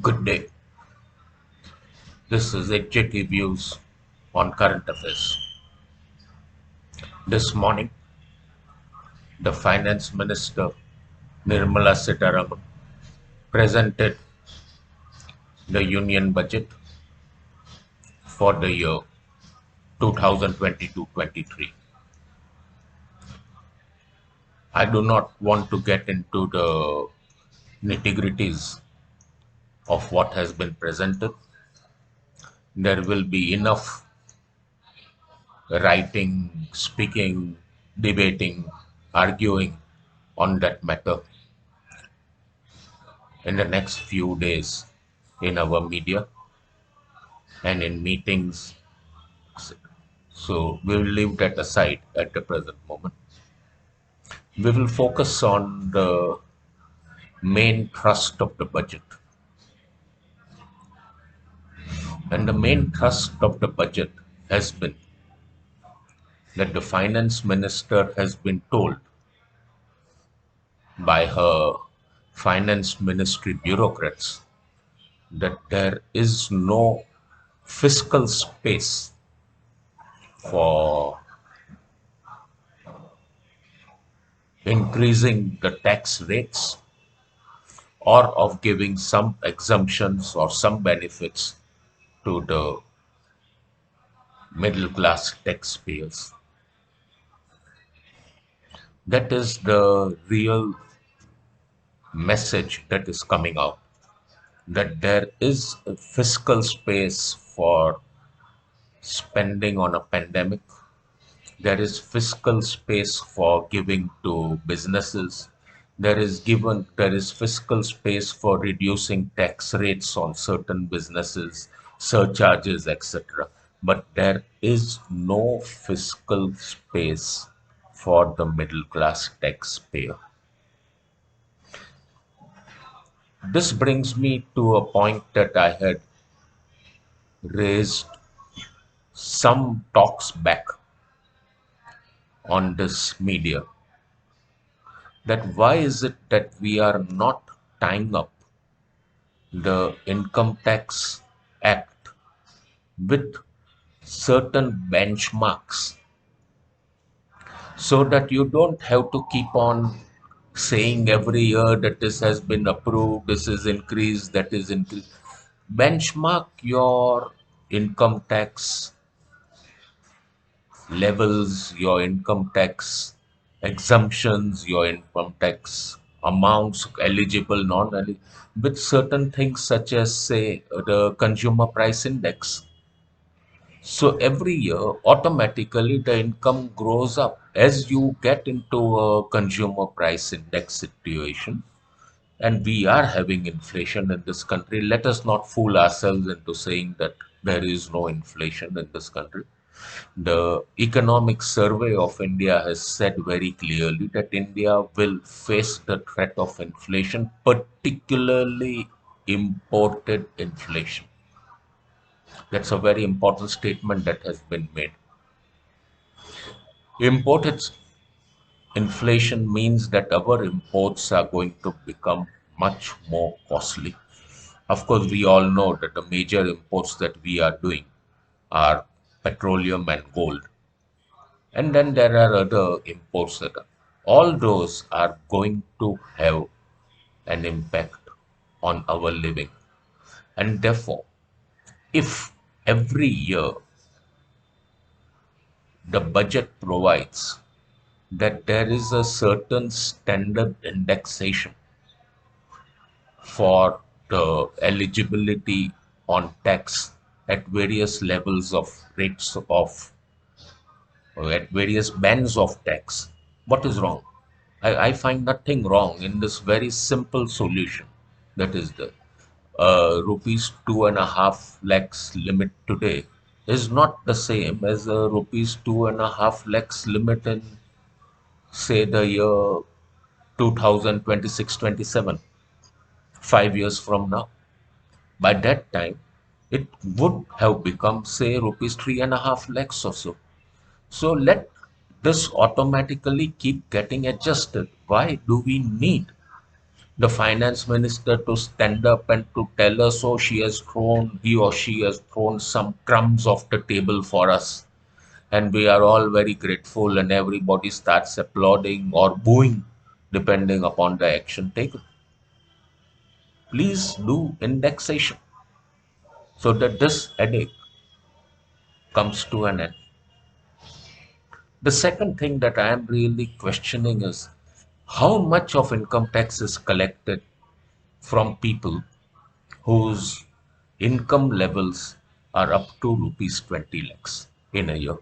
Good day. This is HJT Views on current affairs. This morning, the Finance Minister Nirmala Sitharaman presented the Union Budget for the year 2022-23. I do not want to get into the nitty-gritties of what has been presented. There will be enough writing, speaking, debating, arguing on that matter in the next few days in our media and in meetings. So we will leave that aside at the present moment. We will focus on the main thrust of the budget. And the main thrust of the budget has been that the finance minister has been told by her finance ministry bureaucrats that there is no fiscal space for increasing the tax rates or of giving some exemptions or some benefits to the middle class taxpayers. That is the real message that is coming out, that there is a fiscal space for spending on a pandemic. There is fiscal space for giving to businesses. There is fiscal space for reducing tax rates on certain businesses, surcharges, etc. But there is no fiscal space for the middle class taxpayer. This brings me to a point that I had raised some talks back on this media, that why is it that we are not tying up the Income Tax Act with certain benchmarks so that you don't have to keep on saying every year that this has been approved, this is increased, that is increased. Benchmark your income tax levels, your income tax exemptions, your income tax amounts eligible, non-eligible, with certain things such as, say, the consumer price index. So every year, automatically the income grows up as you get into a consumer price index situation. And we are having inflation in this country. Let us not fool ourselves into saying that there is no inflation in this country. The Economic Survey of India has said very clearly that India will face the threat of inflation, particularly imported inflation. That's a very important statement that has been made. Imported inflation means that our imports are going to become much more costly. Of course, we all know that the major imports that we are doing are petroleum and gold. And then there are other imports that are, all those are going to have an impact on our living. And therefore, if every year the budget provides that there is a certain standard indexation for the eligibility on tax at various levels of rates of, or at various bands of tax, what is wrong? I find nothing wrong in this very simple solution. That is the rupees 2.5 lakhs limit today is not the same as a rupees 2.5 lakhs limit in, say, the year 2026-27, 5 years from now. By that time, it would have become, say, rupees 3.5 lakhs or so. So let this automatically keep getting adjusted. Why do we need the finance minister to stand up and to tell us, oh, he or she has thrown some crumbs off the table for us. And we are all very grateful, and everybody starts applauding or booing, depending upon the action taken. Please do indexation so that this headache comes to an end. The second thing that I am really questioning is how much of income tax is collected from people whose income levels are up to rupees 20 lakhs in a year.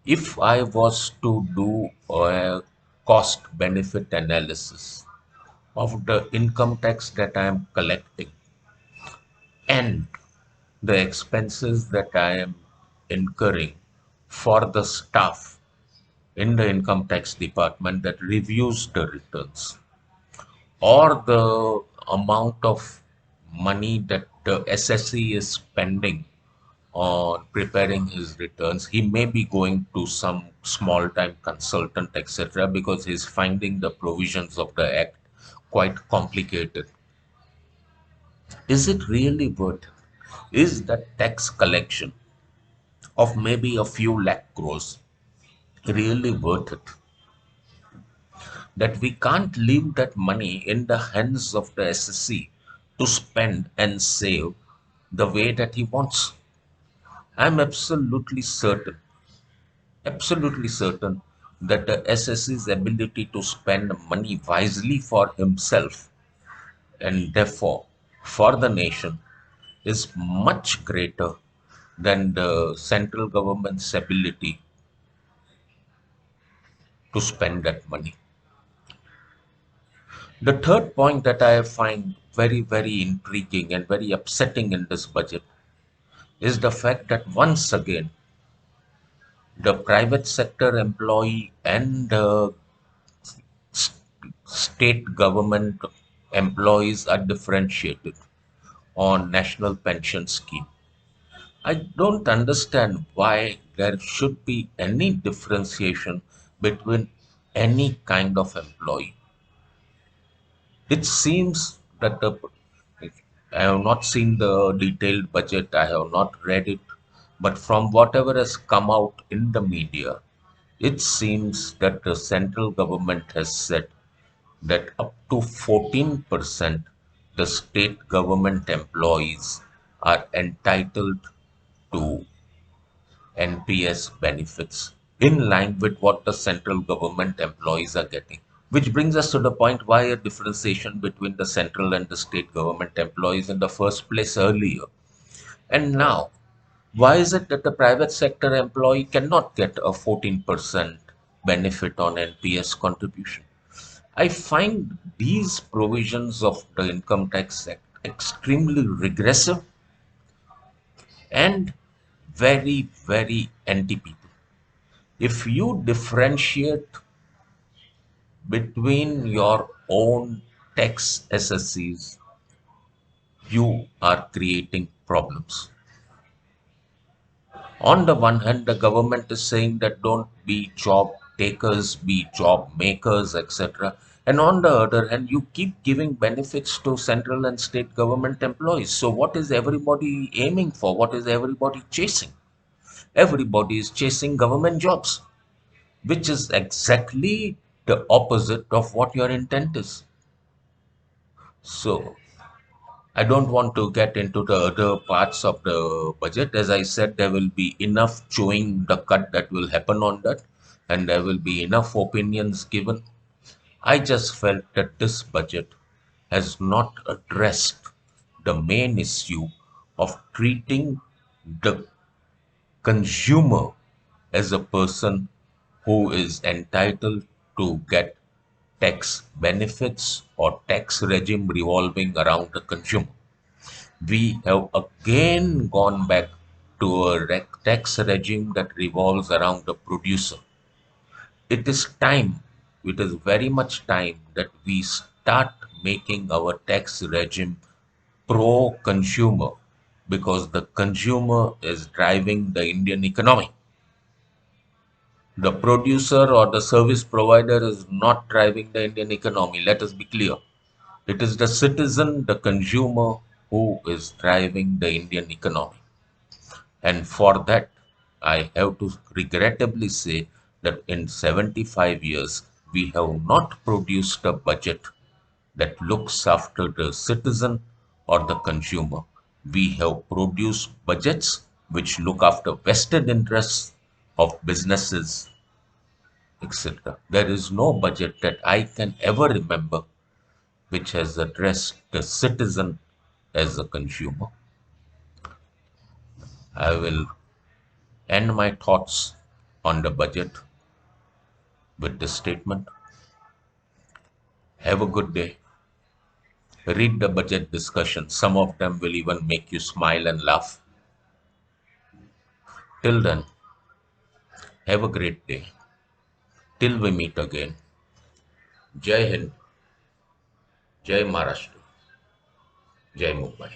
If I was to do a cost benefit analysis of the income tax that I am collecting and the expenses that I am incurring for the staff in the income tax department that reviews the returns, or the amount of money that the SSE is spending on preparing his returns. He may be going to some small time consultant, etc., because he's finding the provisions of the act quite complicated. Is it really worth it? Is that tax collection of maybe a few lakh crores really worth it? That we can't leave that money in the hands of the SSC to spend and save the way that he wants. I'm absolutely certain that the SSC's ability to spend money wisely for himself and therefore for the nation is much greater than the central government's ability to spend that money. The third point that I find very, very intriguing and very upsetting in this budget is the fact that once again, the private sector employee and the state government employees are differentiated on national pension scheme. I don't understand why there should be any differentiation between any kind of employee. It seems that I have not seen the detailed budget, I have not read it, but from whatever has come out in the media, it seems that the central government has said that up to 14% the state government employees are entitled to NPS benefits in line with what the central government employees are getting. Which brings us to the point, why a differentiation between the central and the state government employees in the first place earlier. And now, why is it that the private sector employee cannot get a 14% benefit on NPS contribution? I find these provisions of the Income Tax Act extremely regressive and very, very anti people. If you differentiate between your own tax SSCs, you are creating problems. On the one hand, the government is saying that don't be job takers, be job makers, etc. And on the other hand, you keep giving benefits to central and state government employees. So, what is everybody aiming for? What is everybody chasing? Everybody is chasing government jobs, which is exactly the opposite of what your intent is. So, I don't want to get into the other parts of the budget. As I said, there will be enough chewing the cut that will happen on that, and there will be enough opinions given. I just felt that this budget has not addressed the main issue of treating the consumer as a person who is entitled to get tax benefits or tax regime revolving around the consumer. We have again gone back to a tax regime that revolves around the producer. It is time, it is very much time that we start making our tax regime pro consumer, because the consumer is driving the Indian economy. The producer or the service provider is not driving the Indian economy. Let us be clear. It is the citizen, the consumer, who is driving the Indian economy. And for that, I have to regrettably say that in 75 years, we have not produced a budget that looks after the citizen or the consumer. We have produced budgets which look after vested interests of businesses, etc. There is no budget that I can ever remember which has addressed the citizen as a consumer. I will end my thoughts on the budget with this statement. Have a good day. Read the budget discussion. Some of them will even make you smile and laugh. Till then, have a great day. Till we meet again. Jai Hind, Jai Maharashtra, Jai Mumbai.